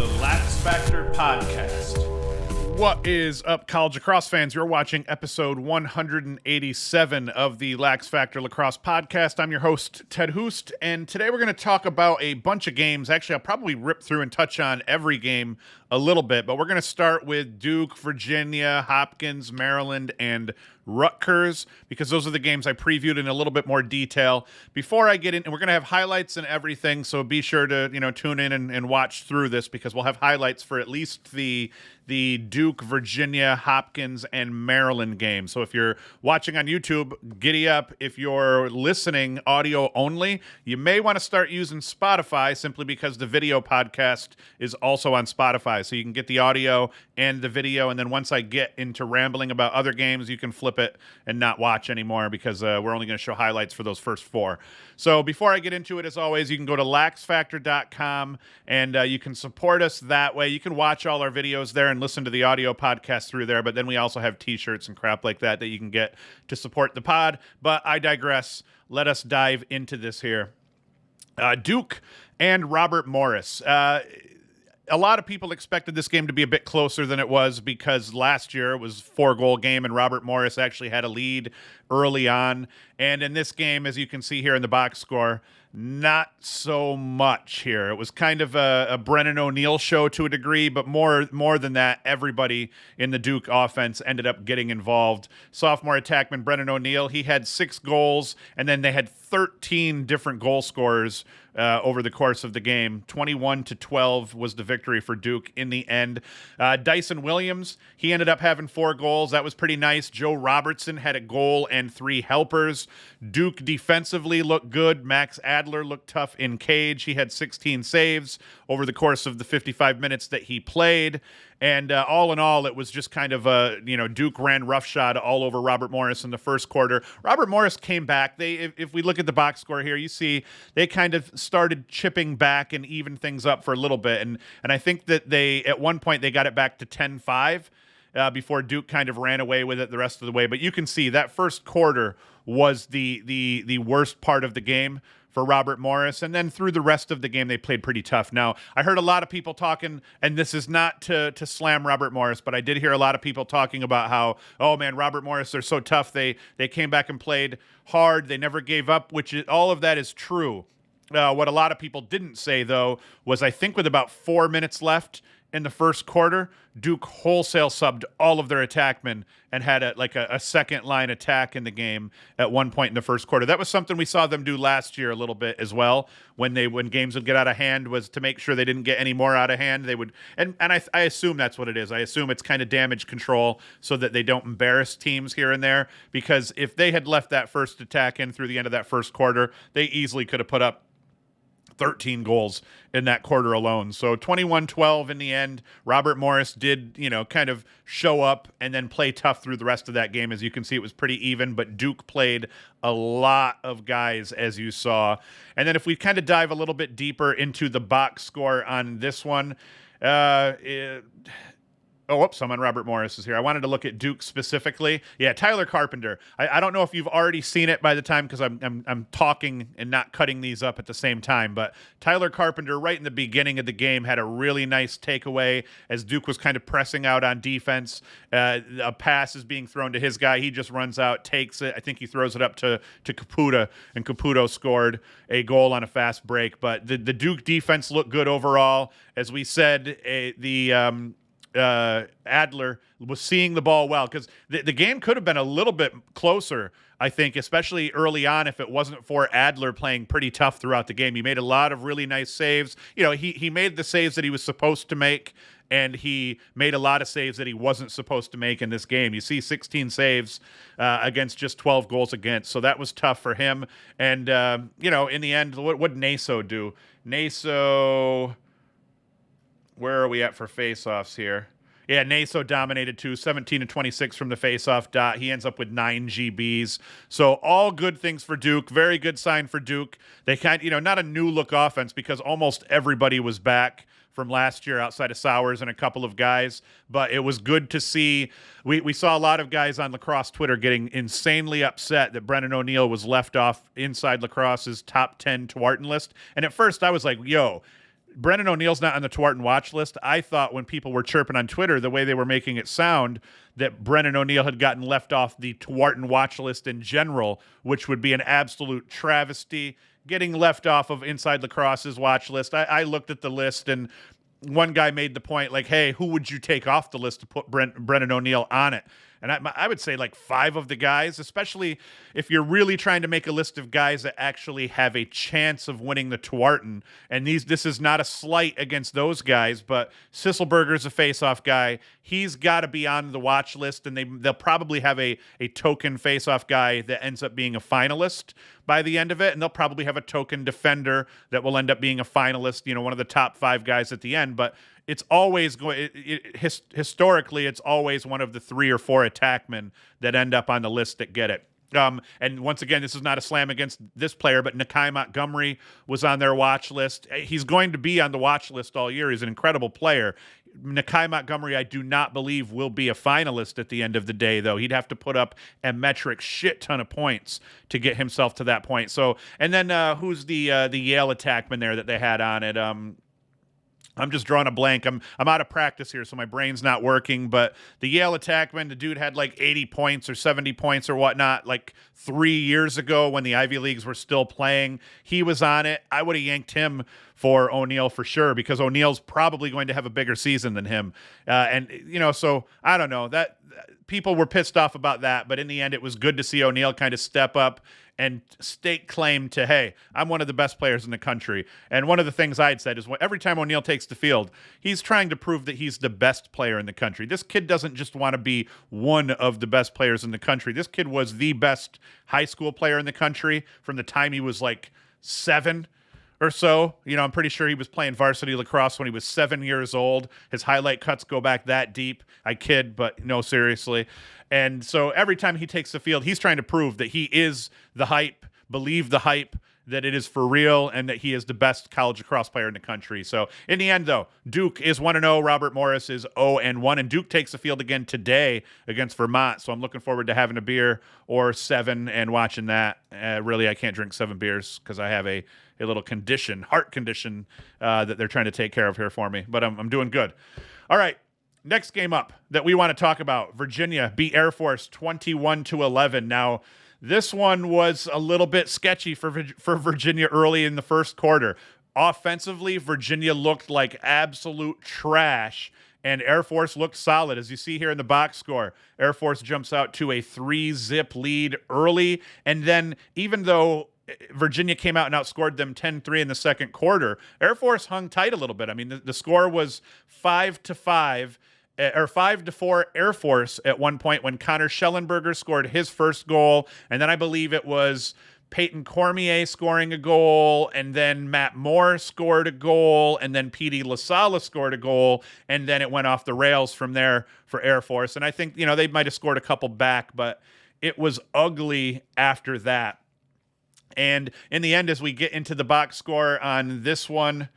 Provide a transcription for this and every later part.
the LaxFactor podcast. What is up, college lacrosse fans? You're watching episode 187 of the LaxFactor Lacrosse podcast. I'm your host, Ted Hoost, and today we're going to talk about a bunch of games. Actually, I'll probably rip through and touch on every game a little bit, but we're going to start with Duke, Virginia, Hopkins, Maryland, and Rutgers, because those are the games I previewed in a little bit more detail. Before I get in, and we're going to have highlights and everything, so be sure to tune in and watch through this, because we'll have highlights for at least the Duke, Virginia, Hopkins, and Maryland game. So if you're watching on YouTube, giddy up. If you're listening audio only, you may want to start using Spotify, simply because the video podcast is also on Spotify. So you can get the audio and the video, and then once I get into rambling about other games, you can flip it and not watch anymore, because we're only going to show highlights for those first four. So before I get into it, as always, you can go to LaxFactor.com, and you can support us that way. You can watch all our videos there and listen to the audio podcast through there, but then we also have t-shirts and crap like that you can get to support the pod. But I digress. Let us dive into this here. Duke and Robert Morris. A lot of people expected this game to be a bit closer than it was, because last year it was a 4-goal game and Robert Morris actually had a lead early on. And in this game, as you can see here in the box score, not so much here. It was kind of a Brennan O'Neill show to a degree, but more than that, everybody in the Duke offense ended up getting involved. Sophomore attackman Brennan O'Neill, he had 6 goals, and then they had 13 different goal scorers over the course of the game. 21-12 was the victory for Duke in the end. Dyson Williams, he ended up having 4 goals. That was pretty nice. Joe Robertson had a goal and 3 helpers. Duke defensively looked good. Max Adler looked tough in cage. He had 16 saves over the course of the 55 minutes that he played. And all in all, it was just kind of Duke ran roughshod all over Robert Morris in the first quarter. Robert Morris came back. If we look at the box score here, you see they kind of started chipping back and even things up for a little bit. And I think that at one point they got it back to 10-5 before Duke kind of ran away with it the rest of the way. But you can see that first quarter was the worst part of the game for Robert Morris, and then through the rest of the game, they played pretty tough. Now, I heard a lot of people talking, and this is not to slam Robert Morris, but I did hear a lot of people talking about how, oh man, Robert Morris, they're so tough. They came back and played hard. They never gave up, all of that is true. What a lot of people didn't say, though, was I think with about 4 minutes left in the first quarter, Duke wholesale subbed all of their attackmen and had a second line attack in the game at one point in the first quarter. That was something we saw them do last year a little bit as well. When games would get out of hand, was to make sure they didn't get any more out of hand. They would, and I assume that's what it is. I assume it's kind of damage control so that they don't embarrass teams here and there. Because if they had left that first attack in through the end of that first quarter, they easily could have put up 13 goals in that quarter alone. So 21-12 in the end. Robert Morris did, kind of show up and then play tough through the rest of that game. As you can see, it was pretty even, but Duke played a lot of guys, as you saw. And then if we kind of dive a little bit deeper into the box score on this one, I'm on Robert Morris is here. I wanted to look at Duke specifically. Yeah, Tyler Carpenter. I don't know if you've already seen it by the time, because I'm talking and not cutting these up at the same time, but Tyler Carpenter right in the beginning of the game had a really nice takeaway as Duke was kind of pressing out on defense. A pass is being thrown to his guy. He just runs out, takes it. I think he throws it up to Caputo, and Caputo scored a goal on a fast break. But the Duke defense looked good overall. As we said, Adler was seeing the ball well, because the game could have been a little bit closer, I think, especially early on, if it wasn't for Adler playing pretty tough throughout the game. He made a lot of really nice saves. He made the saves that he was supposed to make, and he made a lot of saves that he wasn't supposed to make in this game. You see 16 saves against just 12 goals against, so that was tough for him. And, in the end, what did Naso do? Naso... Where are we at for faceoffs here? Yeah, Naso dominated too, 17-26 from the faceoff dot. He ends up with 9 GBs. So all good things for Duke. Very good sign for Duke. They not a new look offense, because almost everybody was back from last year outside of Sowers and a couple of guys. But it was good to see. We saw a lot of guys on lacrosse Twitter getting insanely upset that Brennan O'Neill was left off inside lacrosse's top 10 Tuarton list. And at first I was like, yo, Brennan O'Neill's not on the Tewaaraton watch list. I thought when people were chirping on Twitter, the way they were making it sound, that Brennan O'Neill had gotten left off the Tewaaraton watch list in general, which would be an absolute travesty. Getting left off of Inside Lacrosse's watch list. I looked at the list, and one guy made the point, like, hey, who would you take off the list to put Brennan O'Neill on it? And I would say like 5 of the guys, especially if you're really trying to make a list of guys that actually have a chance of winning the Tewaaraton. And this is not a slight against those guys, but Sisselberger's a face-off guy. He's got to be on the watch list, and they'll probably have a token face-off guy that ends up being a finalist by the end of it, and they'll probably have a token defender that will end up being a finalist, one of the top 5 guys at the end. But it's always going. Historically, it's always one of the 3 or 4 attackmen that end up on the list that get it. And once again, this is not a slam against this player, but Nakai Montgomery was on their watch list. He's going to be on the watch list all year. He's an incredible player. Nakai Montgomery, I do not believe, will be a finalist at the end of the day, though. He'd have to put up a metric shit ton of points to get himself to that point. So, and then who's the Yale attackman there that they had on it? I'm just drawing a blank. I'm out of practice here, so my brain's not working. But the Yale attackman, the dude had like 80 points or 70 points or whatnot, like 3 years ago when the Ivy Leagues were still playing. He was on it. I would have yanked him for O'Neill for sure, because O'Neill's probably going to have a bigger season than him. So I don't know. That people were pissed off about that, but in the end, it was good to see O'Neill kind of step up and stake claim to, hey, I'm one of the best players in the country. And one of the things I'd said is every time O'Neill takes the field, he's trying to prove that he's the best player in the country. This kid doesn't just want to be one of the best players in the country. This kid was the best high school player in the country from the time he was like 7 or so. I'm pretty sure he was playing varsity lacrosse when he was 7 years old. His highlight cuts go back that deep. I kid, but no, seriously. And so every time he takes the field, he's trying to prove that he is the hype, believe the hype, that it is for real, and that he is the best college lacrosse player in the country. So in the end, though, Duke is 1-0. Robert Morris is 0-1. And Duke takes the field again today against Vermont. So I'm looking forward to having a beer or 7 and watching that. Really, I can't drink 7 beers because I have a little heart condition that they're trying to take care of here for me. But I'm doing good. All right. Next game up that we want to talk about, Virginia beat Air Force 21-11. Now, this one was a little bit sketchy for Virginia early in the first quarter. Offensively, Virginia looked like absolute trash, and Air Force looked solid. As you see here in the box score, Air Force jumps out to a 3-zip lead early, and then even though Virginia came out and outscored them 10-3 in the second quarter, Air Force hung tight a little bit. I mean, the score was 5-5. Or 5-4 Air Force at one point when Connor Schellenberger scored his first goal. And then I believe it was Peyton Cormier scoring a goal. And then Matt Moore scored a goal. And then P.D. LaSala scored a goal. And then it went off the rails from there for Air Force. And I think, they might have scored a couple back, but it was ugly after that. And in the end, as we get into the box score on this one,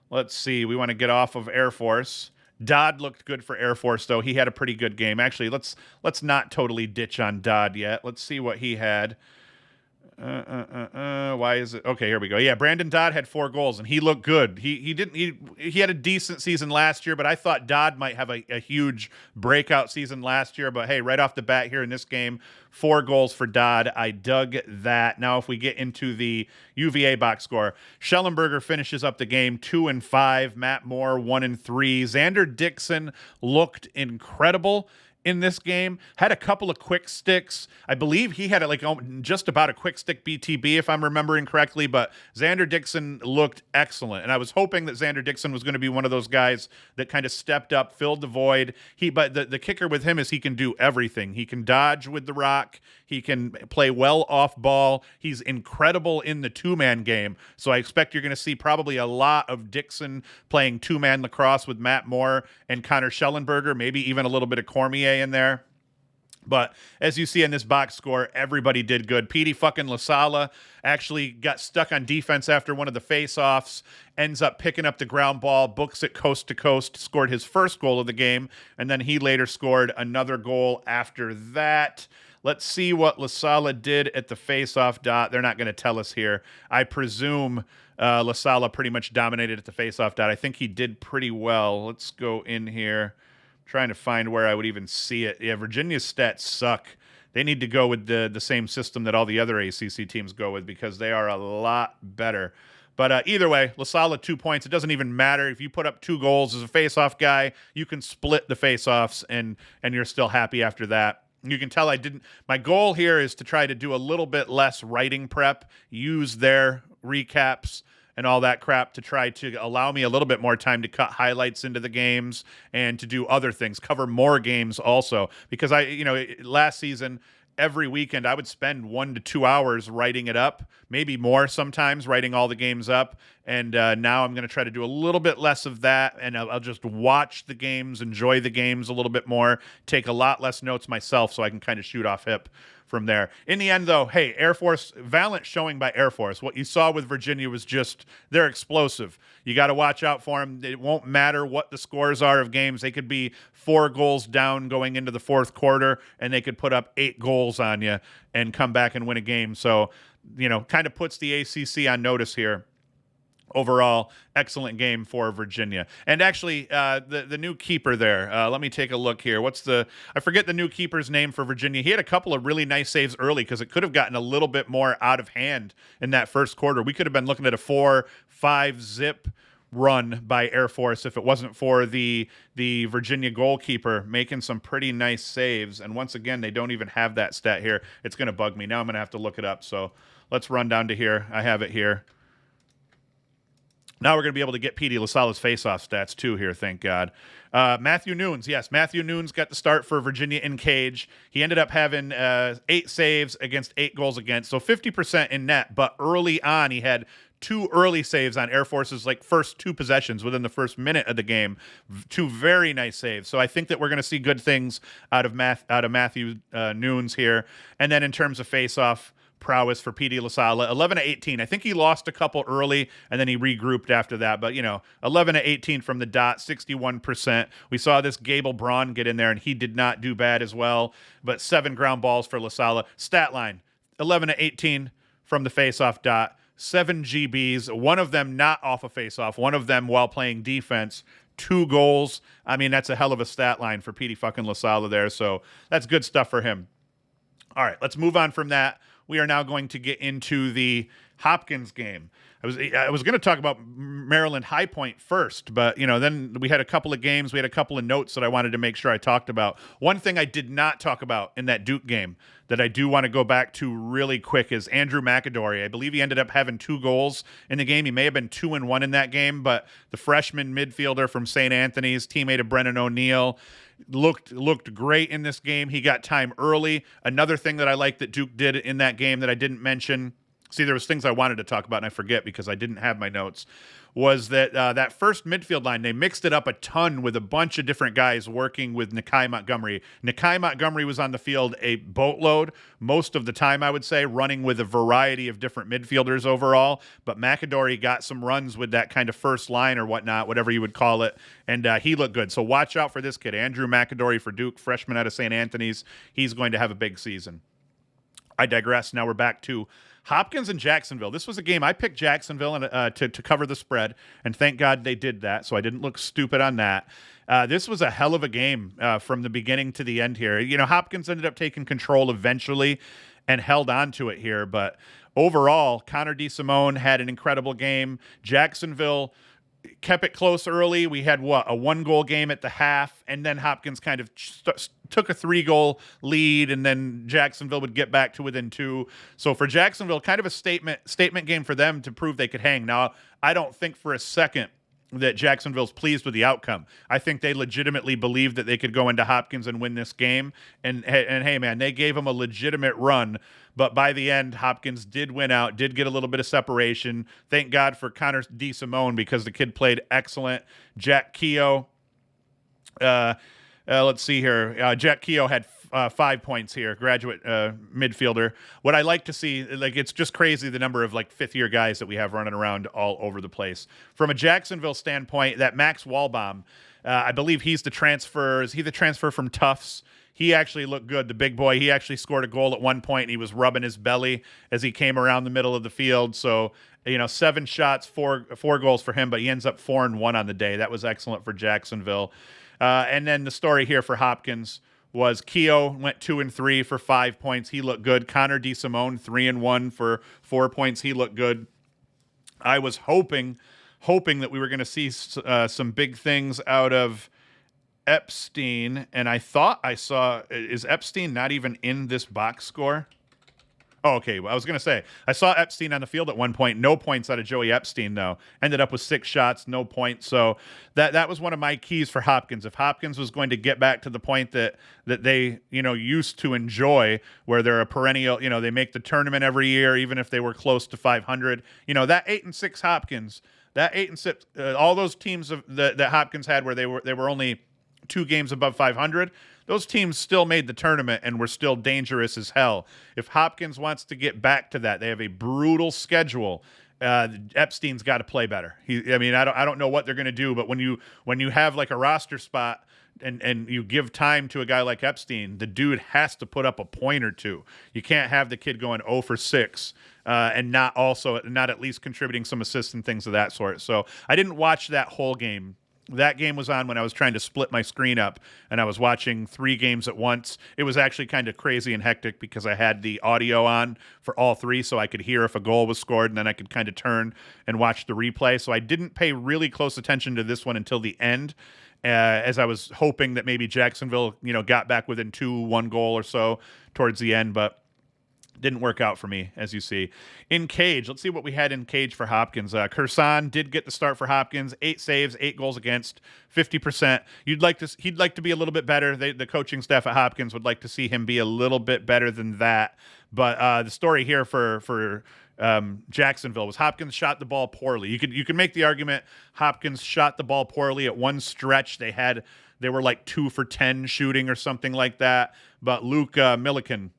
let's see, we want to get off of Air Force. Dodd looked good for Air Force, though. He had a pretty good game. Actually, let's not totally ditch on Dodd yet. Let's see what he had. Why is it? Okay, here we go. Yeah, Brandon Dodd had 4 goals, and he looked good. He had a decent season last year, but I thought Dodd might have a huge breakout season last year. But hey, right off the bat here in this game, 4 goals for Dodd. I dug that. Now, if we get into the UVA box score, Schellenberger finishes up the game 2-5. Matt Moore 1-3. Xander Dixon looked incredible in this game, had a couple of quick sticks. I believe he had just about a quick stick BTB, if I'm remembering correctly, but Xander Dixon looked excellent. And I was hoping that Xander Dixon was going to be one of those guys that kind of stepped up, filled the void. But the kicker with him is he can do everything. He can dodge with the rock. He can play well off ball. He's incredible in the 2-man game. So I expect you're going to see probably a lot of Dixon playing 2-man lacrosse with Matt Moore and Connor Schellenberger, maybe even a little bit of Cormier in there. But as you see in this box score, everybody did good. P.D. fucking LaSala actually got stuck on defense after one of the face-offs, ends up picking up the ground ball, books it coast to coast, scored his first goal of the game, and then he later scored another goal after that. Let's see what LaSala did at the face-off dot. They're not going to tell us here. I presume LaSalle pretty much dominated at the faceoff dot. I think he did pretty well. Let's go in here. Trying to find where I would even see it. Yeah, Virginia's stats suck. They need to go with the same system that all the other ACC teams go with because they are a lot better. But either way, LaSalle 2 points. It doesn't even matter. If you put up 2 goals as a faceoff guy, you can split the faceoffs and you're still happy after that. You can tell I didn't. My goal here is to try to do a little bit less writing prep, use their recaps and all that crap to try to allow me a little bit more time to cut highlights into the games and to do other things, cover more games also. Because last season, every weekend I would spend 1 to 2 hours writing it up, maybe more sometimes, writing all the games up. And now I'm going to try to do a little bit less of that, and I'll just watch the games, enjoy the games a little bit more, take a lot less notes myself so I can kind of shoot off hip from there. In the end, though, hey, Air Force, valiant showing by Air Force. What you saw with Virginia was just, they're explosive. You got to watch out for them. It won't matter what the scores are of games. They could be 4 goals down going into the fourth quarter, and they could put up 8 goals on you and come back and win a game. So, kind of puts the ACC on notice here. Overall, excellent game for Virginia. And actually, the new keeper there, let me take a look here. I forget the new keeper's name for Virginia. He had a couple of really nice saves early because it could have gotten a little bit more out of hand in that first quarter. We could have been looking at a 4-5 zip run by Air Force if it wasn't for the Virginia goalkeeper making some pretty nice saves. And once again, they don't even have that stat here. It's going to bug me. Now I'm going to have to look it up. So let's run down to here. I have it here. Now we're going to be able to get P.D. LaSalle's faceoff stats, too, here, thank God. Matthew Nunes, yes, Matthew Nunes got the start for Virginia in cage. He ended up having 8 saves against 8 goals against, so 50% in net. But early on, he had 2 early saves on Air Force's first 2 possessions within the first minute of the game. 2 very nice saves. So I think that we're going to see good things out of Matthew Nunes here. And then in terms of faceoff prowess for P.D. LaSalle, 11-18. I think he lost a couple early, and then he regrouped after that. But, 11-18 from the dot, 61%. We saw this Gable Braun get in there, and he did not do bad as well. But 7 ground balls for LaSalle. Stat line, 11-18 from the faceoff dot, 7 GBs, one of them not off a faceoff, one of them while playing defense. 2 goals. I mean, that's a hell of a stat line for P.D. fucking LaSalle there. So that's good stuff for him. All right, let's move on from that. We are now going to get into the Hopkins game. I was going to talk about Maryland High Point first, but then we had a couple of games. We had a couple of notes that I wanted to make sure I talked about. One thing I did not talk about in that Duke game that I do want to go back to really quick is Andrew McAdory. I believe he ended up having 2 goals in the game. He may have been 2-1 in that game, but the freshman midfielder from St. Anthony's, teammate of Brennan O'Neill, looked great in this game. He got time early. Another thing that I like that Duke did in that game that I didn't mention, there was things I wanted to talk about and I forget because I didn't have my notes, was that that first midfield line, they mixed it up a ton with a bunch of different guys working with Nakai Montgomery. Nakai Montgomery was on the field a boatload most of the time, I would say, running with a variety of different midfielders overall. But McAdory got some runs with that kind of first line or whatnot, whatever you would call it, and he looked good. So watch out for this kid, Andrew McAdory for Duke, freshman out of St. Anthony's. He's going to have a big season. I digress. Now we're back to Hopkins and Jacksonville. This was a game I picked Jacksonville to cover the spread, and thank God they did that, so I didn't look stupid on that. This was a hell of a game from the beginning to the end here. Hopkins ended up taking control eventually and held on to it here, but overall, Connor DeSimone had an incredible game. Jacksonville kept it close early. We had a 1-goal game at the half, and then Hopkins kind of took a 3-goal lead, and then Jacksonville would get back to within 2. So for Jacksonville, kind of a statement game for them to prove they could hang. Now, I don't think for a second that Jacksonville's pleased with the outcome. I think they legitimately believed that they could go into Hopkins and win this game. And hey, man, they gave them a legitimate run. But by the end, Hopkins did win out, did get a little bit of separation. Thank God for Connor DeSimone because the kid played excellent. Jack Keogh, let's see here. Jack Keogh had 5 points here, graduate midfielder. What I like to see, it's just crazy the number of fifth-year guys that we have running around all over the place. From a Jacksonville standpoint, that Max Waldbaum, I believe he's the transfer. Is he the transfer from Tufts? he actually looked good. The big boy, he actually scored a goal at one point, and he was rubbing his belly as he came around the middle of the field. So, 7 shots, four goals for him, but he ends up 4-1 on the day. That was excellent for Jacksonville. And then the story here for Hopkins was Keogh went 2-3 for 5 points. He looked good. Connor DeSimone 3-1 for 4 points. He looked good. I was hoping that we were going to see some big things out of Epstein, and I thought I saw, is Epstein not even in this box score? Oh, okay. Well, I was going to say, I saw Epstein on the field at one point. No points out of Joey Epstein, though. Ended up with 6 shots, no points. So that was one of my keys for Hopkins. If Hopkins was going to get back to the point that they, used to enjoy, where they're a perennial, they make the tournament every year, even if they were close to 500. That 8-6 Hopkins, that 8-6, all those teams that Hopkins had where they were only 2 games above 500, those teams still made the tournament and were still dangerous as hell. If Hopkins wants to get back to that, they have a brutal schedule. Epstein's got to play better. I don't know what they're going to do, but when you have like a roster spot and you give time to a guy like Epstein, the dude has to put up a point or two. You can't have the kid going 0 for 6 and not at least contributing some assists and things of that sort. So I didn't watch that whole game. That game was on when I was trying to split my screen up, and I was watching 3 games at once. It was actually kind of crazy and hectic because I had the audio on for all 3, so I could hear if a goal was scored, and then I could kind of turn and watch the replay. So I didn't pay really close attention to this one until the end, as I was hoping that maybe Jacksonville, got back within 1 goal or so towards the end, but didn't work out for me, as you see. In cage, let's see what we had in cage for Hopkins. Kursan did get the start for Hopkins. 8 saves, 8 goals against, 50%. He'd like to be a little bit better. The coaching staff at Hopkins would like to see him be a little bit better than that. But the story here for Jacksonville was Hopkins shot the ball poorly. You could make the argument Hopkins shot the ball poorly at one stretch. They were like 2 for 10 shooting or something like that. But Luke Milliken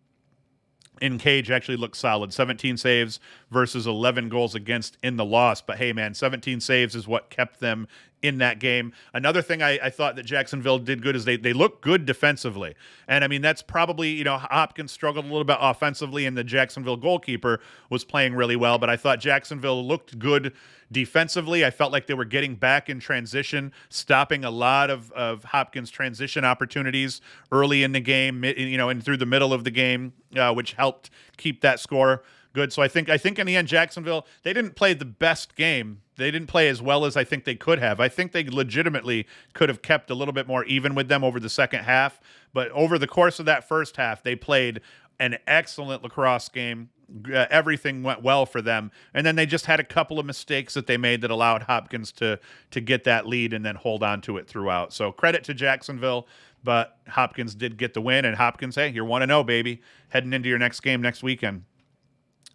in cage actually looked solid. 17 saves versus 11 goals against in the loss. But hey, man, 17 saves is what kept them in that game. Another thing I thought that Jacksonville did good is they looked good defensively. And that's probably, Hopkins struggled a little bit offensively, and the Jacksonville goalkeeper was playing really well. But I thought Jacksonville looked good defensively. I felt like they were getting back in transition, stopping a lot of Hopkins transition opportunities early in the game, and through the middle of the game, which helped keep that score good. So I think in the end, Jacksonville, they didn't play the best game. They didn't play as well as I think they could have. I think they legitimately could have kept a little bit more even with them over the second half. But over the course of that first half, they played an excellent lacrosse game. Everything went well for them. And then they just had a couple of mistakes that they made that allowed Hopkins to get that lead and then hold on to it throughout. So credit to Jacksonville, but Hopkins did get the win. And Hopkins, hey, you're 1-0, baby, heading into your next game next weekend.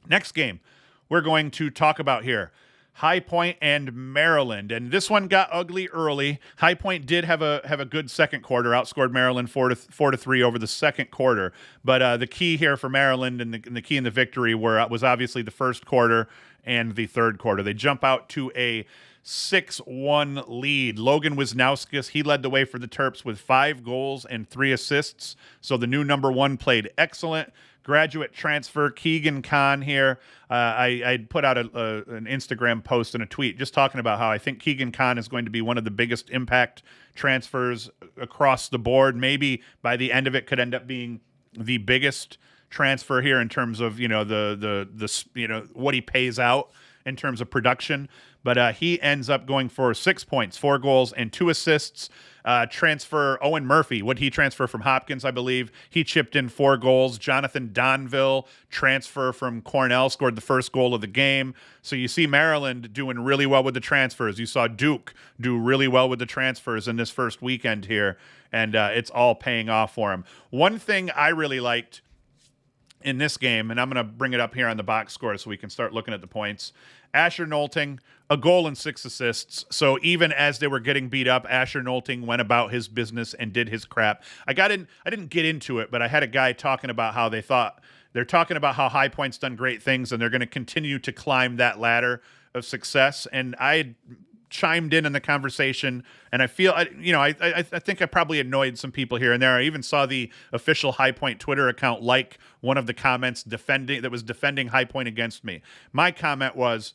Next game we're going to talk about here, High Point and Maryland, and this one got ugly early. High Point did have a good second quarter, outscored Maryland 4-3 over the second quarter. But the key here for Maryland and the key in the victory was obviously the first quarter and the third quarter. They jump out to a 6-1 lead. Logan Wisnauskas, he led the way for the Terps with 5 goals and 3 assists. So the new number 1 played excellent. Graduate transfer Keegan Khan here. I put out an Instagram post and a tweet just talking about how I think Keegan Khan is going to be one of the biggest impact transfers across the board. Maybe by the end of it could end up being the biggest transfer here in terms of the what he pays out in terms of production. But he ends up going for 6 points, 4 goals, and 2 assists. Transfer Owen Murphy, would he transfer from Hopkins, I believe? He chipped in 4 goals. Jonathan Donville, transfer from Cornell, scored the first goal of the game. So you see Maryland doing really well with the transfers. You saw Duke do really well with the transfers in this first weekend here, and it's all paying off for him. One thing I really liked in this game, and I'm going to bring it up here on the box score so we can start looking at the points. Asher Nolting, a goal and 6 assists. So even as they were getting beat up, Asher Nolting went about his business and did his crap. I didn't get into it, but I had a guy talking about how they're talking about how High Point's done great things and they're going to continue to climb that ladder of success. And I chimed in the conversation, and I feel, I think I probably annoyed some people here and there. I even saw the official High Point Twitter account like one of the comments defending High Point against me. My comment was,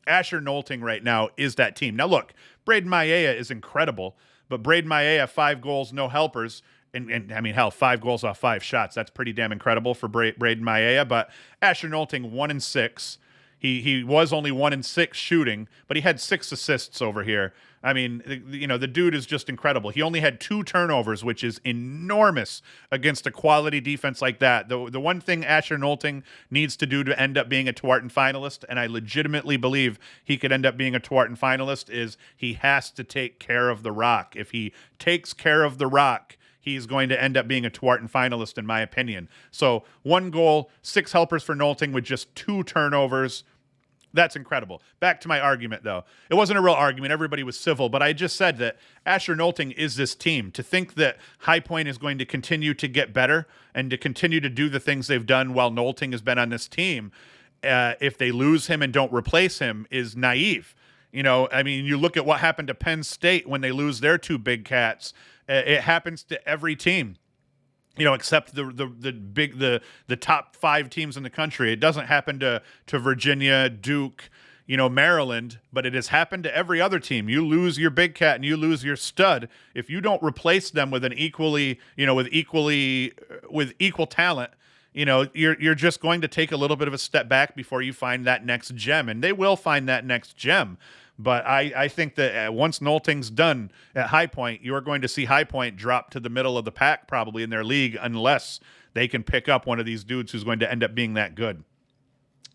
Asher Nolting right now is that team. Now look, Braden Maia is incredible, but Braden Maia, 5 goals, no helpers. And I mean, hell, 5 goals off 5 shots. That's pretty damn incredible for Braden Maia. But Asher Nolting, 1-6. He was only 1-6 shooting, but he had 6 assists over here. I mean, the dude is just incredible. He only had 2 turnovers, which is enormous against a quality defense like that. The one thing Asher Nolting needs to do to end up being a Tewaarton finalist, and I legitimately believe he could end up being a Tewaarton finalist, is he has to take care of the rock. If he takes care of the rock, he's going to end up being a Tewaarton finalist, in my opinion. So 1 goal, 6 helpers for Nolting with just 2 turnovers. That's incredible. Back to my argument, though. It wasn't a real argument. Everybody was civil, but I just said that Asher Nolting is this team. To think that High Point is going to continue to get better and to continue to do the things they've done while Nolting has been on this team, if they lose him and don't replace him, is naive. I mean, you look at what happened to Penn State when they lose their 2 big cats. It happens to every team. Except the top 5 teams in the country. It doesn't happen to Virginia, Duke, Maryland, but it has happened to every other team. You lose your big cat and you lose your stud. If you don't replace them with an with equal talent, you're just going to take a little bit of a step back before you find that next gem, and they will find that next gem. But I think that once Nolting's done at High Point, you are going to see High Point drop to the middle of the pack probably in their league unless they can pick up one of these dudes who's going to end up being that good.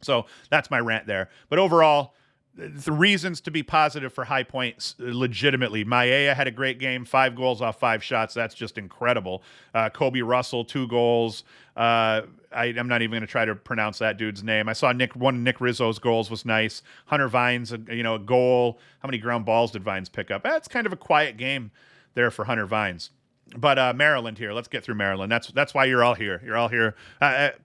So that's my rant there. But overall, the reasons to be positive for High Point, legitimately. Maia had a great game, 5 goals off 5 shots. That's just incredible. Kobe Russell, 2 goals. I'm not even going to try to pronounce that dude's name. I saw one of Nick Rizzo's goals was nice. Hunter Vines, a goal. How many ground balls did Vines pick up? That's kind of a quiet game there for Hunter Vines. But Maryland here. Let's get through Maryland. That's why you're all here. You're all here.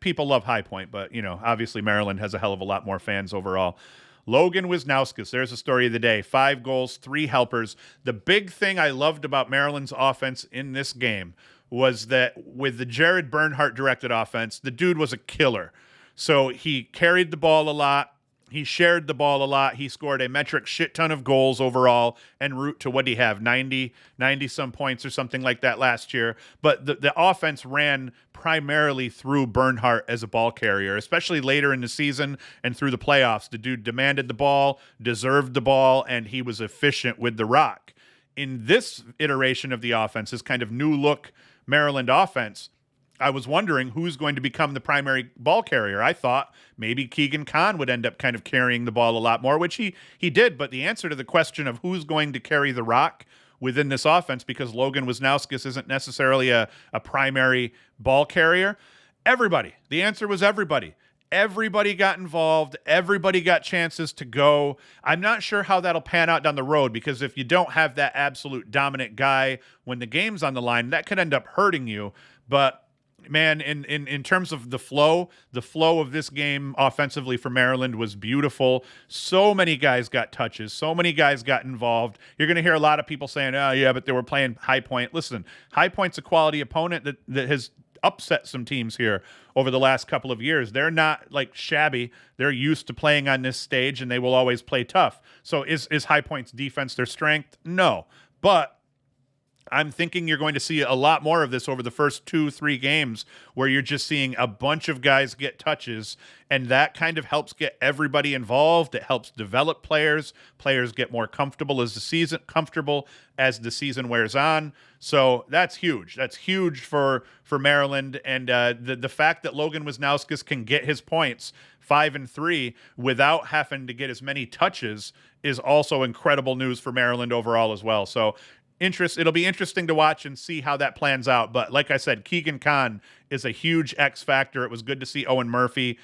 People love High Point, but obviously Maryland has a hell of a lot more fans overall. Logan Wisnauskas, there's the story of the day. 5 goals, 3 helpers. The big thing I loved about Maryland's offense in this game was that with the Jared Bernhardt-directed offense, the dude was a killer. So he carried the ball a lot. He shared the ball a lot. He scored a metric shit ton of goals overall en route to what he have, 90-some points or something like that last year. But the offense ran primarily through Bernhardt as a ball carrier, especially later in the season and through the playoffs. The dude demanded the ball, deserved the ball, and he was efficient with the rock. In this iteration of the offense, this kind of new look Maryland offense, I was wondering who's going to become the primary ball carrier. I thought maybe Keegan Khan would end up kind of carrying the ball a lot more, which he did. But the answer to the question of who's going to carry the rock within this offense, because Logan Wisnauskas isn't necessarily a primary ball carrier, everybody. The answer was everybody. Everybody got involved. Everybody got chances to go. I'm not sure how that'll pan out down the road, because if you don't have that absolute dominant guy when the game's on the line, that could end up hurting you. But man, in terms of the flow of this game offensively for Maryland was beautiful. So many guys got touches. So many guys got involved. You're going to hear a lot of people saying, oh, yeah, but they were playing High Point. Listen, High Point's a quality opponent that has upset some teams here over the last couple of years. They're not like shabby. They're used to playing on this stage, and they will always play tough. So is High Point's defense their strength? No. But I'm thinking you're going to see a lot more of this over the first 2-3 games, where you're just seeing a bunch of guys get touches, and that kind of helps get everybody involved. It helps develop players. Players get more comfortable as the season wears on. So that's huge. That's huge for Maryland, and the fact that Logan Wisnauskas can get his points 5 and 3 without having to get as many touches is also incredible news for Maryland overall as well. So it'll be interesting to watch and see how that plans out. But like I said, Keegan Khan is a huge X factor. It was good to see Owen Murphy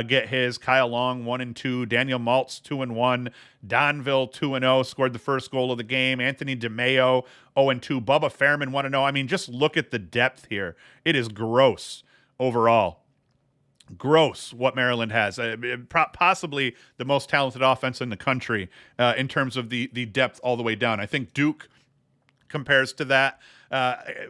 get his. Kyle Long 1-2, Daniel Maltz 2-1, Donville 2-0, scored the first goal of the game. Anthony DeMeo 0-2, Bubba Fairman 1-0. I mean, just look at the depth here. It is gross overall. gross what Maryland has. Possibly the most talented offense in the country in terms of the depth all the way down. I think Duke compares to that.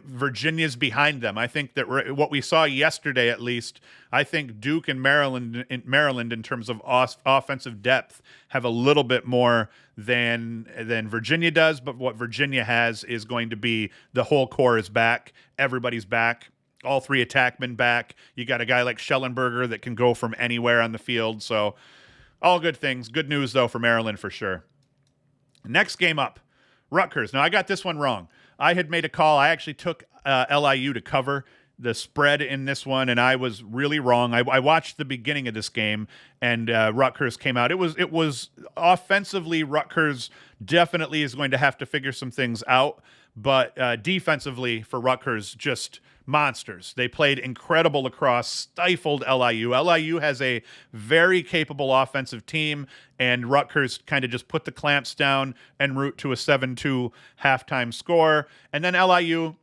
Virginia's behind them. I think that what we saw yesterday, at least, I think Duke and Maryland in terms of offensive depth have a little bit more than Virginia does. But what Virginia has is going to be the whole core is back. Everybody's back. All three attackmen back. You got a guy like Schellenberger that can go from anywhere on the field. So all good things. Good news, though, for Maryland for sure. Next game up, Rutgers. Now, I got this one wrong. I had made a call. I actually took LIU to cover the spread in this one, and I was really wrong. I watched the beginning of this game, and Rutgers came out. It was offensively, Rutgers definitely is going to have to figure some things out, but defensively for Rutgers, just monsters. They played incredible lacrosse, stifled LIU. LIU has a very capable offensive team, and Rutgers kind of just put the clamps down en route to a 7-2 halftime score. And then LIU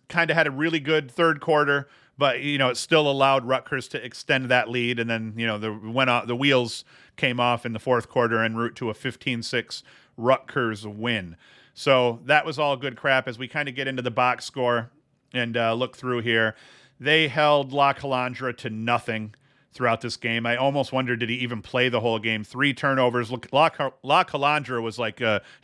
kind of had a really good third quarter, but it still allowed Rutgers to extend that lead. And then the wheels came off in the fourth quarter en route to a 15-6 Rutgers win. So that was all good crap. As we kind of get into the box score and look through here, they held La Calandra to nothing throughout this game. I almost wondered, did he even play the whole game? 3 turnovers. La Calandra was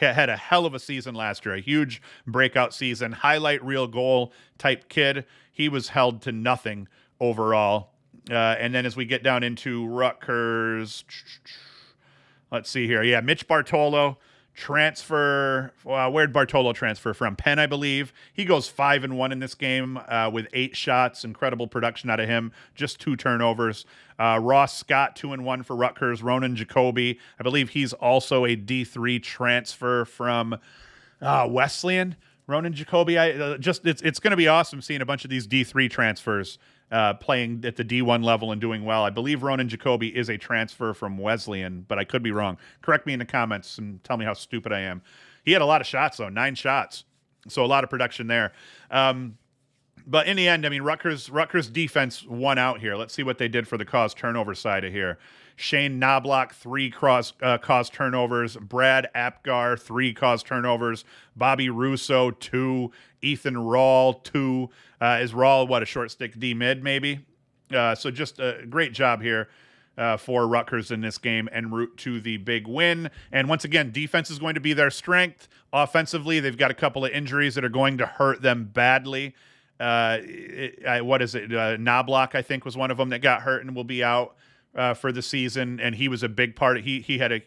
had a hell of a season last year, a huge breakout season, highlight reel goal type kid. He was held to nothing overall. And then as we get down into Rutgers, let's see here. Yeah, Mitch Bartolo. Transfer, where'd Bartolo transfer from? Penn, I believe. He goes 5-1 in this game with 8 shots. Incredible production out of him. Just 2 turnovers. Ross Scott, 2-1 for Rutgers. Ronan Jacoby, I believe he's also a D3 transfer from Wesleyan. Ronan Jacoby, it's going to be awesome seeing a bunch of these D3 transfers playing at the D1 level and doing well. I believe Ronan Jacoby is a transfer from Wesleyan, but I could be wrong. Correct me in the comments and tell me how stupid I am. He had a lot of shots, though, 9 shots. So a lot of production there. But in the end, I mean, Rutgers defense won out here. Let's see what they did for the cause turnover side of here. Shane Knobloch, 3 cause turnovers. Brad Apgar, 3 cause turnovers. Bobby Russo, 2. Ethan Rawl, 2. Is Rawl, a short stick D mid maybe? So just a great job here for Rutgers in this game en route to the big win. And once again, defense is going to be their strength. Offensively, they've got a couple of injuries that are going to hurt them badly. Knobloch, I think, was one of them that got hurt and will be out for the season, and he was a big part. He had it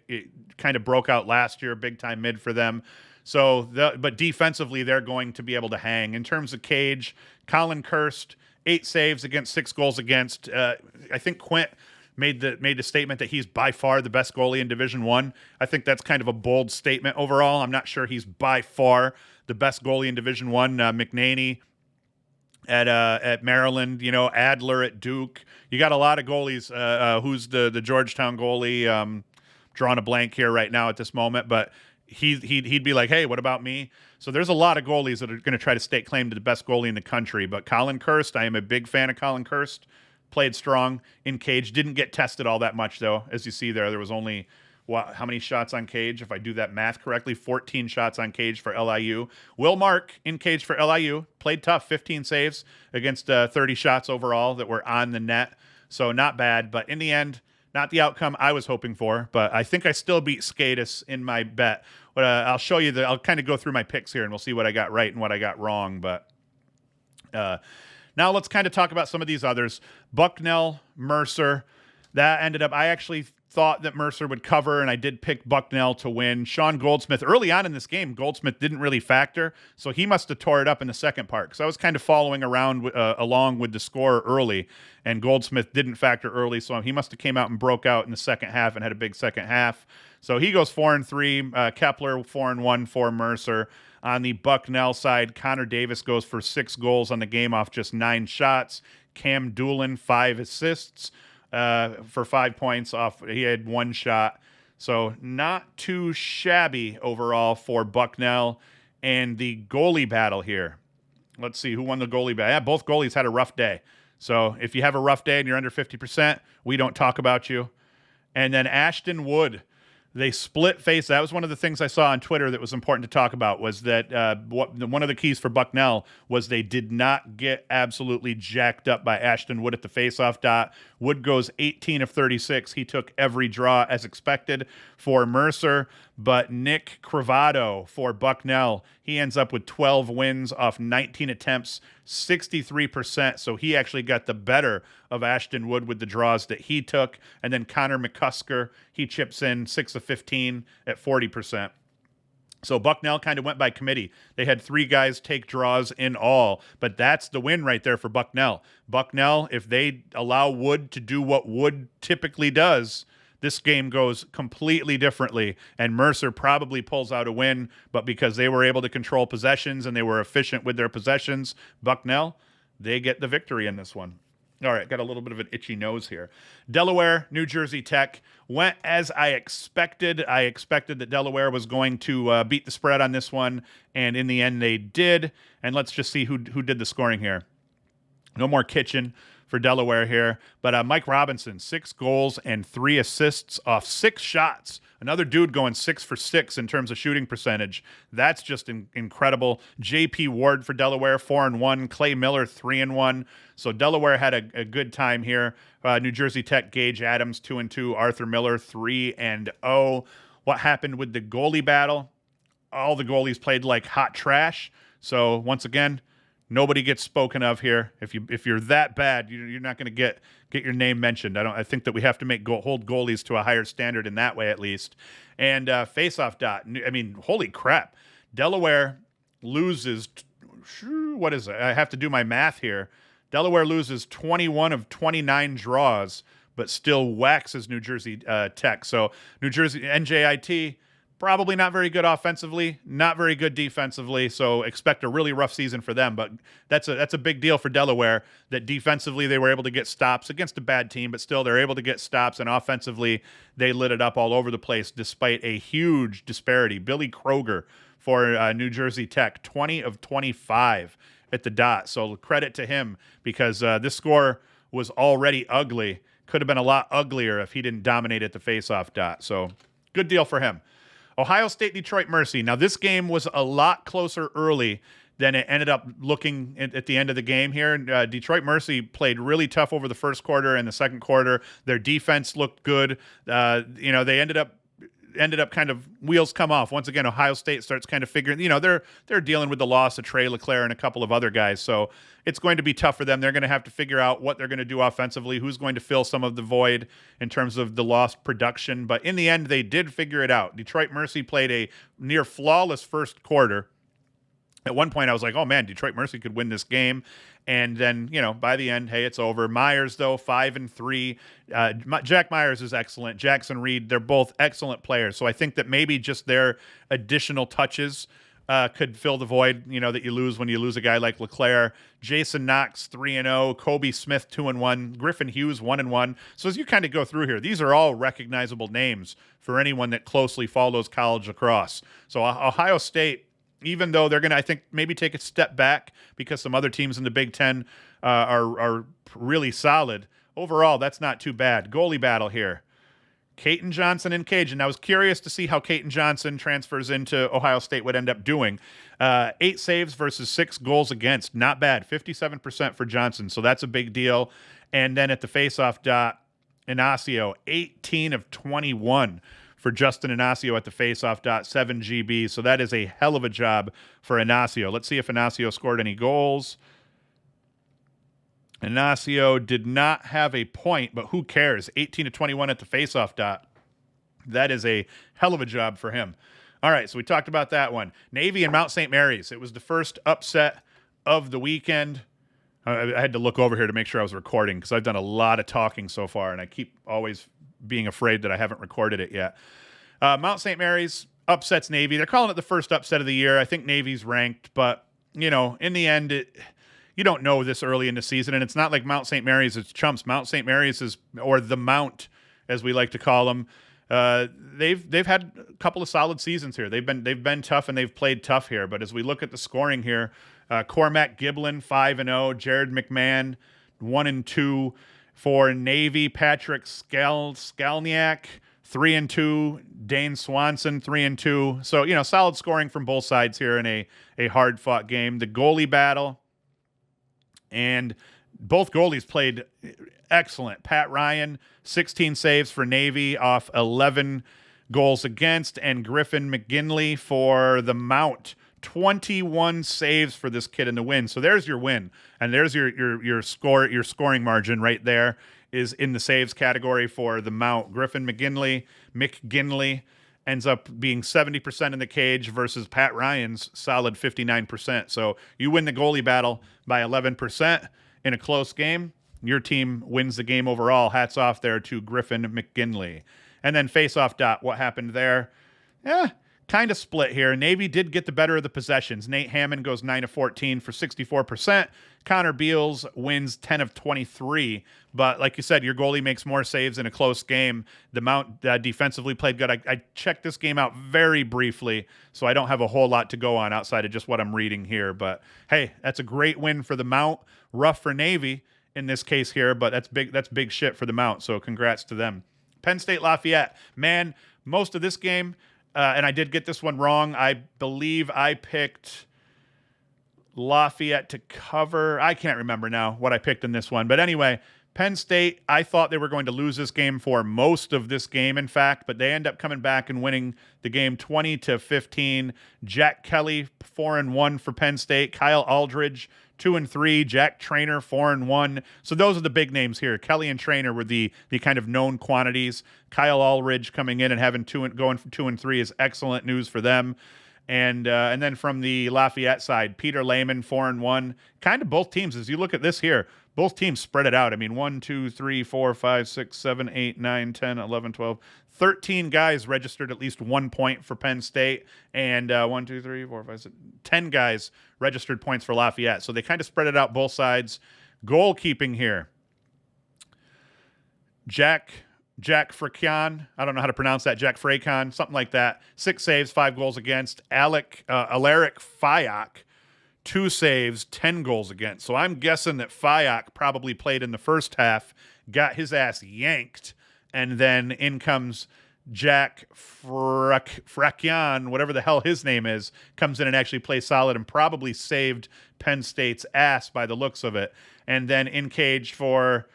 kind of broke out last year, big time mid for them. So, but defensively, they're going to be able to hang. In terms of Cage, Colin Kirst, 8 saves against, 6 goals against. I think Quint made the statement that he's by far the best goalie in Division I. I think that's kind of a bold statement overall. I'm not sure he's by far the best goalie in Division I. McNaney at Maryland, Adler at Duke. You got a lot of goalies. Who's the Georgetown goalie? Drawing a blank here right now at this moment, but he'd be like, hey, what about me? So there's a lot of goalies that are going to try to stake claim to the best goalie in the country. But Colin Kirst, I am a big fan of Colin Kirst. Played strong in Cage. Didn't get tested all that much, though. As you see there was only, how many shots on Cage? If I do that math correctly, 14 shots on Cage for LIU. Will Mark in Cage for LIU. Played tough, 15 saves against 30 shots overall that were on the net. So not bad. But in the end, not the outcome I was hoping for. But I think I still beat Skatis in my bet. I'll show you I'll kind of go through my picks here, and we'll see what I got right and what I got wrong. But now let's kind of talk about some of these others. Bucknell, Mercer. That ended up, I actually thought that Mercer would cover, and I did pick Bucknell to win. Sean Goldsmith, early on in this game, Goldsmith didn't really factor, so he must have tore it up in the second part, because I was kind of following around along with the score early, and Goldsmith didn't factor early, so he must have came out and broke out in the second half and had a big second half. So he goes 4-3. Kepler 4-1 for Mercer. On the Bucknell side, Connor Davis goes for 6 goals on the game off just 9 shots. Cam Doolin, 5 assists for 5 points off. He had 1 shot. So not too shabby overall for Bucknell. And the goalie battle here. Let's see who won the goalie battle. Yeah, both goalies had a rough day. So if you have a rough day and you're under 50%, we don't talk about you. And then Ashton Wood, they split face. That was one of the things I saw on Twitter that was important to talk about, was that one of the keys for Bucknell was they did not get absolutely jacked up by Ashton Wood at the faceoff dot. Wood goes 18 of 36. He took every draw as expected for Mercer, but Nick Cravato for Bucknell, he ends up with 12 wins off 19 attempts, 63%. So he actually got the better of Ashton Wood with the draws that he took. And then Connor McCusker, he chips in 6 of 15 at 40%. So Bucknell kind of went by committee. They had 3 guys take draws in all, but that's the win right there for Bucknell. Bucknell, if they allow Wood to do what Wood typically does, this game goes completely differently, and Mercer probably pulls out a win, but because they were able to control possessions and they were efficient with their possessions, Bucknell, they get the victory in this one. All right, got a little bit of an itchy nose here. Delaware, New Jersey Tech went as I expected. I expected that Delaware was going to beat the spread on this one, and in the end they did. And let's just see who did the scoring here. No more Kitchen for Delaware here, but Mike Robinson, 6 goals and 3 assists off 6 shots. Another dude going 6 for 6 in terms of shooting percentage. That's just incredible. J.P. Ward for Delaware, 4-1. Clay Miller, 3-1. So Delaware had a good time here. New Jersey Tech, Gage Adams, 2-2. Arthur Miller, 3-0. What happened with the goalie battle? All the goalies played like hot trash. So once again, nobody gets spoken of here. If you're that bad, you're not going to get your name mentioned. I think that we have to hold goalies to a higher standard in that way, at least. And faceoff dot. I mean, holy crap! Delaware loses. What is it? I have to do my math here. Delaware loses 21 of 29 draws, but still waxes New Jersey Tech. So New Jersey NJIT. Probably not very good offensively, not very good defensively, so expect a really rough season for them. But that's a big deal for Delaware, that defensively they were able to get stops against a bad team, but still they're able to get stops, and offensively they lit it up all over the place despite a huge disparity. Billy Kroger for New Jersey Tech, 20 of 25 at the dot, so credit to him, because this score was already ugly. Could have been a lot uglier if he didn't dominate at the faceoff dot, so good deal for him. Ohio State, Detroit Mercy. Now, this game was a lot closer early than it ended up looking at the end of the game here. Detroit Mercy played really tough over the first quarter and the second quarter. Their defense looked good. They ended up kind of wheels come off. Once again, Ohio State starts kind of figuring, they're dealing with the loss of Trey LeClaire and a couple of other guys. So it's going to be tough for them. They're going to have to figure out what they're going to do offensively, who's going to fill some of the void in terms of the lost production. But in the end, they did figure it out. Detroit Mercy played a near flawless first quarter. At one point, I was like, oh, man, Detroit Mercy could win this game. And then, by the end, hey, it's over. Myers, though, 5-3. Jack Myers is excellent. Jackson Reed, they're both excellent players. So I think that maybe just their additional touches could fill the void, that you lose when you lose a guy like LeClaire. Jason Knox, 3-0. Kobe Smith, 2-1. Griffin Hughes, 1-1. So as you kind of go through here, these are all recognizable names for anyone that closely follows college lacrosse. So Ohio State, even though they're going to, I think, maybe take a step back because some other teams in the Big Ten are really solid, overall, that's not too bad. Goalie battle here. Caton Johnson and Cajun. I was curious to see how Caton Johnson transfers into Ohio State would end up doing. 8 saves versus 6 goals against. Not bad. 57% for Johnson, so that's a big deal. And then at the faceoff dot, Inacio, 18 of 21 for Justin Inacio at the faceoff dot, 7 GB. So that is a hell of a job for Inacio. Let's see if Inacio scored any goals. Inacio did not have a point, but who cares? 18 to 21 at the faceoff dot. That is a hell of a job for him. All right, so we talked about that one. Navy and Mount St. Mary's. It was the first upset of the weekend. I had to look over here to make sure I was recording because I've done a lot of talking so far, and I keep always being afraid that I haven't recorded it yet. Mount St. Mary's upsets Navy. They're calling it the first upset of the year. I think Navy's ranked, but, in the end, you don't know this early in the season, and it's not like Mount St. Mary's is chumps. Mount St. Mary's is, or the Mount, as we like to call them. They've had a couple of solid seasons here. They've been tough and they've played tough here. But as we look at the scoring here, Cormac Giblin 5-0, Jared McMahon 1-2 for Navy. Patrick Skalniak, 3-2. Dane Swanson, 3-2. So, solid scoring from both sides here in a hard-fought game. The goalie battle, and both goalies played excellent. Pat Ryan, 16 saves for Navy off 11 goals against, and Griffin McGinley for the Mount, 21 saves for this kid in the win. So there's your win, and there's your scoring margin right there is in the saves category for the Mount. Griffin McGinley ends up being 70% in the cage versus Pat Ryan's solid 59%. So you win the goalie battle by 11% in a close game. Your team wins the game overall. Hats off there to Griffin McGinley. And then face-off dot, what happened there? Kind of split here. Navy did get the better of the possessions. Nate Hammond goes 9 of 14 for 64%. Connor Beals wins 10 of 23. But like you said, your goalie makes more saves in a close game. The Mount defensively played good. I checked this game out very briefly, so I don't have a whole lot to go on outside of just what I'm reading here. But hey, that's a great win for the Mount. Rough for Navy in this case here, but that's big shit for the Mount. So congrats to them. Penn State Lafayette. Man, most of this game, and I did get this one wrong. I believe I picked Lafayette to cover. I can't remember now what I picked in this one. But anyway, Penn State, I thought they were going to lose this game for most of this game, in fact, but they end up coming back and winning the game 20-15. Jack Kelly, 4-1 for Penn State. Kyle Aldridge, 2-3. Jack Trainer, 4-1. So those are the big names here. Kelly and Trainer were the kind of known quantities. Kyle Aldridge coming in and going from 2-3 is excellent news for them. And then from the Lafayette side, Peter Lehman, 4-1. Kind of both teams, as you look at this here, both teams spread it out. I mean, 1, 2, 3, 4, 5, 6, 7, 8, 9, 10, 11, 12, 13 guys registered at least 1 point for Penn State, and 1, 2, 3, 4, 5, 6, 10 guys registered points for Lafayette. So they kind of spread it out both sides. Goalkeeping here. Jack Fracon, I don't know how to pronounce that, Jack Fracon, something like that. 6 saves, 5 goals against. Alaric Fayak, 2 saves, 10 goals against. So I'm guessing that Fayak probably played in the first half, got his ass yanked, and then in comes Jack Fracon, whatever the hell his name is, comes in and actually plays solid and probably saved Penn State's ass by the looks of it. And then in cage for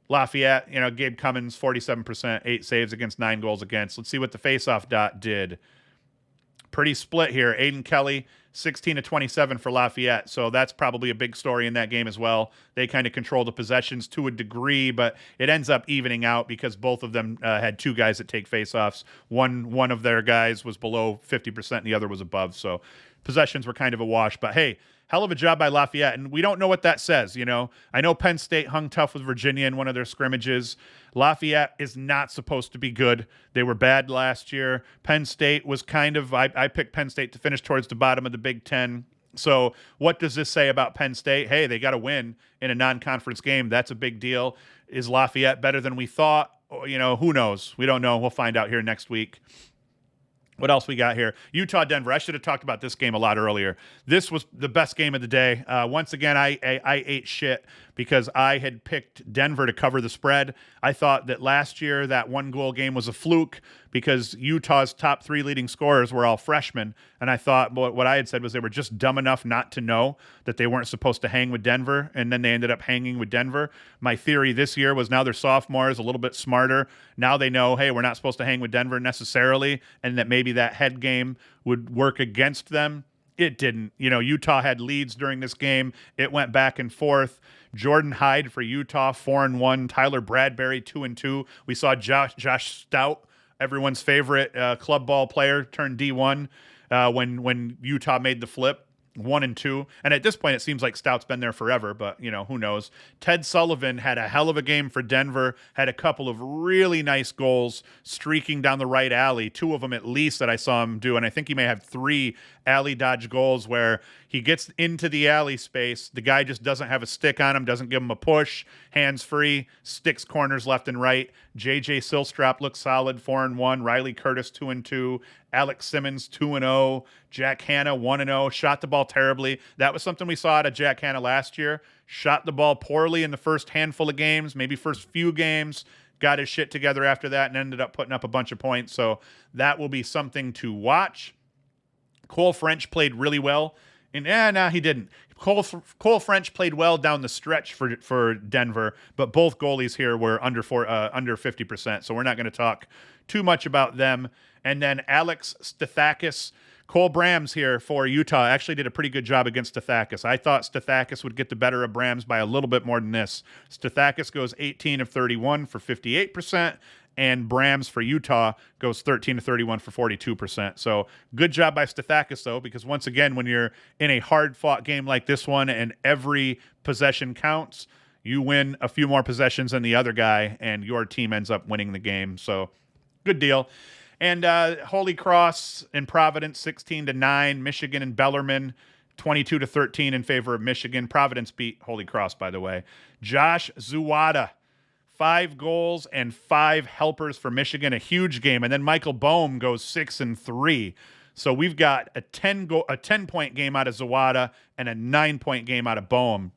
Lafayette, Gabe Cummins, 47%, 8 saves against, 9 goals against. Let's see what the faceoff dot did. Pretty split here. Aiden Kelly, 16-27 for Lafayette. So that's probably a big story in that game as well. They kind of control the possessions to a degree, but it ends up evening out because both of them had 2 guys that take faceoffs. One of their guys was below 50% and the other was above. So possessions were kind of a wash. But hey, hell of a job by Lafayette, and we don't know what that says, I know Penn State hung tough with Virginia in one of their scrimmages. Lafayette is not supposed to be good. They were bad last year. Penn State was kind of, I picked Penn State to finish towards the bottom of the Big Ten. So what does this say about Penn State? Hey, they got a win in a non-conference game. That's a big deal. Is Lafayette better than we thought? Who knows? We don't know. We'll find out here next week. What else we got here? Utah-Denver. I should have talked about this game a lot earlier. This was the best game of the day. Once again, I ate shit because I had picked Denver to cover the spread. I thought that last year that 1-goal game was a fluke because Utah's top 3 leading scorers were all freshmen. And I thought what I had said was they were just dumb enough not to know that they weren't supposed to hang with Denver. And then they ended up hanging with Denver. My theory this year was now they're sophomores, a little bit smarter. Now they know, hey, we're not supposed to hang with Denver necessarily. And that maybe that head game would work against them. It didn't. Utah had leads during this game. It went back and forth. Jordan Hyde for Utah, 4-1. Tyler Bradbury, 2-2. We saw Josh Stout, everyone's favorite club ball player, turn D1 when Utah made the flip, 1-2. And at this point, it seems like Stout's been there forever, but, who knows. Ted Sullivan had a hell of a game for Denver, had a couple of really nice goals streaking down the right alley, 2 of them at least that I saw him do, and I think he may have 3 alley dodge goals where he gets into the alley space. The guy just doesn't have a stick on him, doesn't give him a push, hands free, sticks corners left and right. JJ Silstrop looks solid, 4-1. Riley Curtis, 2-2. Alex Simmons, 2-0. Jack Hanna, 1-0. Shot the ball terribly. That was something we saw out of Jack Hanna last year. Shot the ball poorly in the first handful of games, maybe first few games. Got his shit together after that and ended up putting up a bunch of points. So that will be something to watch. Cole French played really well. And he didn't. Cole French played well down the stretch for Denver, but both goalies here were under 50%. So we're not going to talk too much about them. And then Alex Stathakis, Cole Brams here for Utah actually did a pretty good job against Stathakis. I thought Stathakis would get the better of Brams by a little bit more than this. Stathakis goes 18 of 31 for 58%. And Brams for Utah goes 13 to 31 for 42%. So good job by Stathakis, though, because once again, when you're in a hard-fought game like this one and every possession counts, you win a few more possessions than the other guy, and your team ends up winning the game. So good deal. And Holy Cross and Providence, 16-9. Michigan and Bellarmine, 22-13 in favor of Michigan. Providence beat Holy Cross, by the way. Josh Zuwada, 5 goals and 5 helpers for Michigan, a huge game. And then Michael Boehm goes 6-3. So we've got a 10-point game out of Zawada and a 9-point game out of Boehm.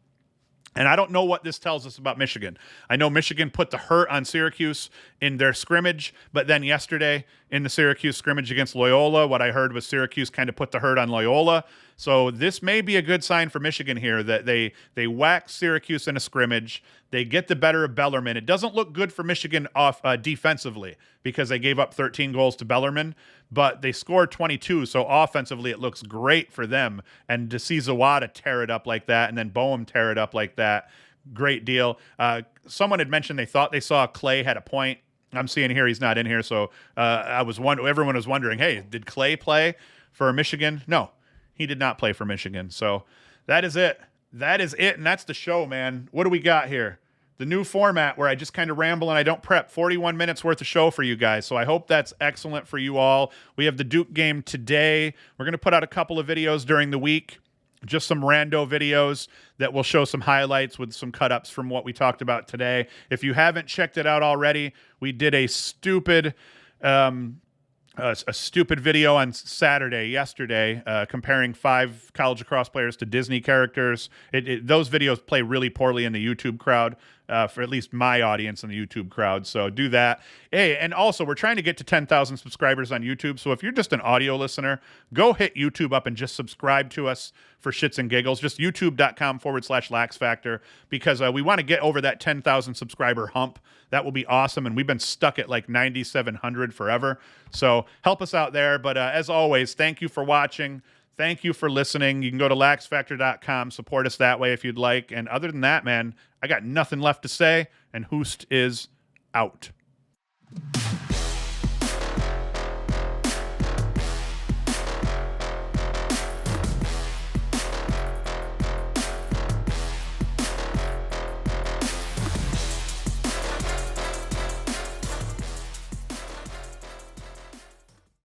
And I don't know what this tells us about Michigan. I know Michigan put the hurt on Syracuse in their scrimmage, but then yesterday in the Syracuse scrimmage against Loyola, what I heard was Syracuse kind of put the hurt on Loyola. So this may be a good sign for Michigan here that they whack Syracuse in a scrimmage. They get the better of Bellarmine. It doesn't look good for Michigan off defensively because they gave up 13 goals to Bellarmine, but they scored 22. So offensively, it looks great for them. And to see Zawada tear it up like that and then Boehm tear it up like that, great deal. Someone had mentioned they thought they saw Clay had a point. I'm seeing here he's not in here, so everyone was wondering, hey, did Clay play for Michigan? No, he did not play for Michigan. So that is it. That is it, and that's the show, man. What do we got here? The new format where I just kind of ramble and I don't prep. 41 minutes worth of show for you guys, so I hope that's excellent for you all. We have the Duke game today. We're going to put out a couple of videos during the week, just some rando videos that will show some highlights with some cut-ups from what we talked about today. If you haven't checked it out already, we did a stupid video on yesterday, comparing 5 college lacrosse players to Disney characters. Those videos play really poorly in the YouTube crowd, for at least my audience in the YouTube crowd. So do that. Hey, and also we're trying to get to 10,000 subscribers on YouTube. So if you're just an audio listener, go hit YouTube up and just subscribe to us for shits and giggles. Just youtube.com/LaxFactor, because we want to get over that 10,000 subscriber hump. That will be awesome. And we've been stuck at like 9,700 forever. So help us out there. But as always, thank you for watching. Thank you for listening. You can go to LaxFactor.com, support us that way if you'd like. And other than that, man, I got nothing left to say, and Hoost is out.